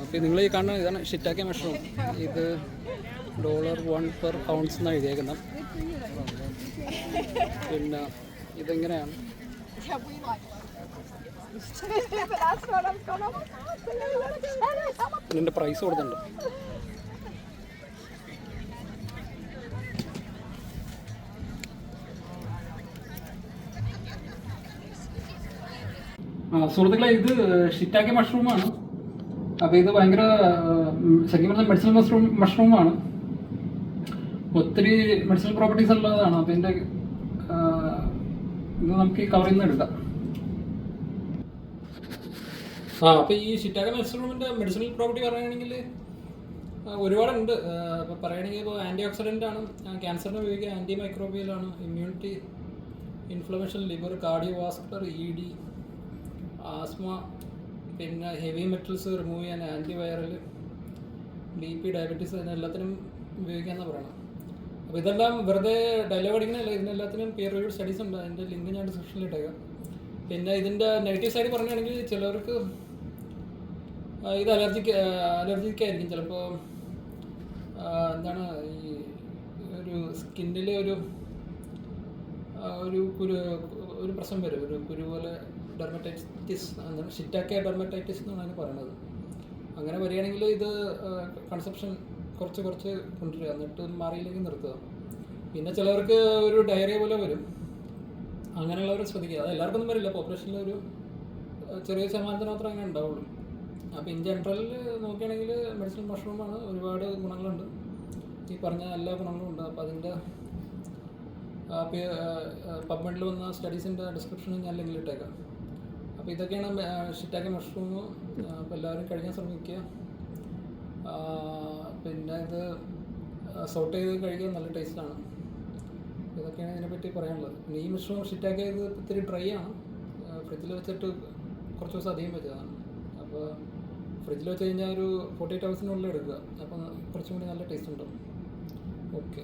അപ്പോൾ നിങ്ങൾ ഈ കാണുന്ന ഇതാണ് ഷിറ്റാക്കെ മഷ്റൂം. ഇത് $1 per ounce എന്നാണ് എഴുതിയേക്കുന്നത്. പിന്നെ ഇതെങ്ങനെയാണ് ഇതിൻ്റെ പ്രൈസ് കൊടുത്തിട്ടുണ്ട്. സുഹൃത്തുക്കളെ, ഇത് ഷിറ്റാക്കെ മഷ്റൂമാണ്. അപ്പോൾ ഇത് ഭയങ്കര ശരിക്കും പറഞ്ഞാൽ മെഡിസിനൽ മഷ്റൂമാണ്. ഒത്തിരി മെഡിസിനൽ പ്രോപ്പർട്ടീസ് ഉള്ളതാണ്. അപ്പോൾ ഇതിൻ്റെ ഇത് നമുക്ക് ഈ കവറിൽ നിന്ന് എടുക്കാം. അപ്പോൾ ഈ ഷിറ്റാക്കെ മഷ്റൂമിൻ്റെ മെഡിസിനൽ പ്രോപ്പർട്ടി പറയുകയാണെങ്കിൽ ഒരുപാടുണ്ട്. അപ്പോൾ പറയുകയാണെങ്കിൽ ഇപ്പോൾ ആൻറ്റി ഓക്സിഡൻ്റ് ആണ്, ക്യാൻസറിന് ഉപയോഗിക്കുക, ആൻറ്റി മൈക്രോബിയലാണ്, immunity, inflammation, liver, cardiovascular, ED, asthma, പിന്നെ ഹെവി മെറ്റൽസ് റിമൂവ് ചെയ്യാൻ, ആൻറ്റിവൈറൽ, BP, ഡയബറ്റീസ്, ഇതിനെല്ലാത്തിനും ഉപയോഗിക്കാമെന്നാണ് പറയണം. അപ്പോൾ ഇതെല്ലാം വെറുതെ ഡയലോഗ് അടിക്കണമല്ല, ഇതിനെല്ലാത്തിനും പിയർ റിവ്യൂഡ് സ്റ്റഡീസ് ഉണ്ട്. അതിൻ്റെ ലിങ്ക് ഞാൻ ഡിസ്ക്രിപ്ഷനിൽ ഇട്ടേക്കാം. പിന്നെ ഇതിൻ്റെ നെഗറ്റീവ് സൈഡ് പറയുകയാണെങ്കിൽ ചിലർക്ക് ഇത് അലർജിക്കായിരിക്കും. ചിലപ്പോൾ എന്താണ് ഈ ഒരു സ്കിന്നിൽ ഒരു പ്രശ്നം വരും, ഒരു കുരു പോലെ, ഡെർമറ്റൈറ്റിസ്, എന്താണ് ഷിറ്റാക്കെ ഡെർമറ്റൈറ്റിസ് എന്നാണ് അതിന് പറയുന്നത്. അങ്ങനെ വരികയാണെങ്കിൽ ഇത് കൺസെപ്ഷൻ കുറച്ച് കൊണ്ടുവരിക, എന്നിട്ട് മാറിയില്ലെങ്കിൽ നിർത്തുക. പിന്നെ ചിലവർക്ക് ഒരു ഡയറിയ പോലെ വരും, അങ്ങനെയുള്ളവർ ശ്രദ്ധിക്കുക. അത് എല്ലാവർക്കൊന്നും വരില്ല, പോപ്പുലേഷനിൽ ഒരു ചെറിയ ശതമാനത്തിന് മാത്രമേ അങ്ങനെ ഉണ്ടാവുള്ളൂ. അപ്പോൾ ഇൻ ജനറൽ നോക്കുകയാണെങ്കിൽ മെഡിസിനൽ മഷ്റൂമാണ്, ഒരുപാട് ഗുണങ്ങളുണ്ട്, ഈ പറഞ്ഞ എല്ലാ ഗുണങ്ങളും ഉണ്ട്. അപ്പോൾ അതിൻ്റെ പബ്മെഡിൽ വന്ന സ്റ്റഡീസിൻ്റെ ഡിസ്ക്രിപ്ഷനിൽ ഞാൻ ലിങ്കിൽ ഇട്ടേക്കാം. അപ്പോൾ ഇതൊക്കെയാണ് ഷിറ്റാക്കെ മഷ്റൂം. അപ്പോൾ എല്ലാവരും കഴിക്കാൻ ശ്രമിക്കുക. പിന്നെ ഇത് സോട്ട് ചെയ്ത് കഴിക്കാൻ നല്ല ടേസ്റ്റാണ്. ഇതൊക്കെയാണ് ഇതിനെപ്പറ്റി പറയാനുള്ളത്. പിന്നെ ഈ മഷ്റൂം ഷിറ്റാക്കെ ഇത് ഇത്തിരി ഡ്രൈ ആണ്, ഫ്രിഡ്ജിൽ വെച്ചിട്ട് കുറച്ച് ദിവസം അധികം വെച്ചതാണ്. അപ്പോൾ ഫ്രിഡ്ജിൽ വെച്ച് കഴിഞ്ഞാൽ ഒരു 48 hours എടുക്കുക. അപ്പോൾ കുറച്ചും കൂടി നല്ല ടേസ്റ്റ് ഉണ്ടാവും. ഓക്കെ.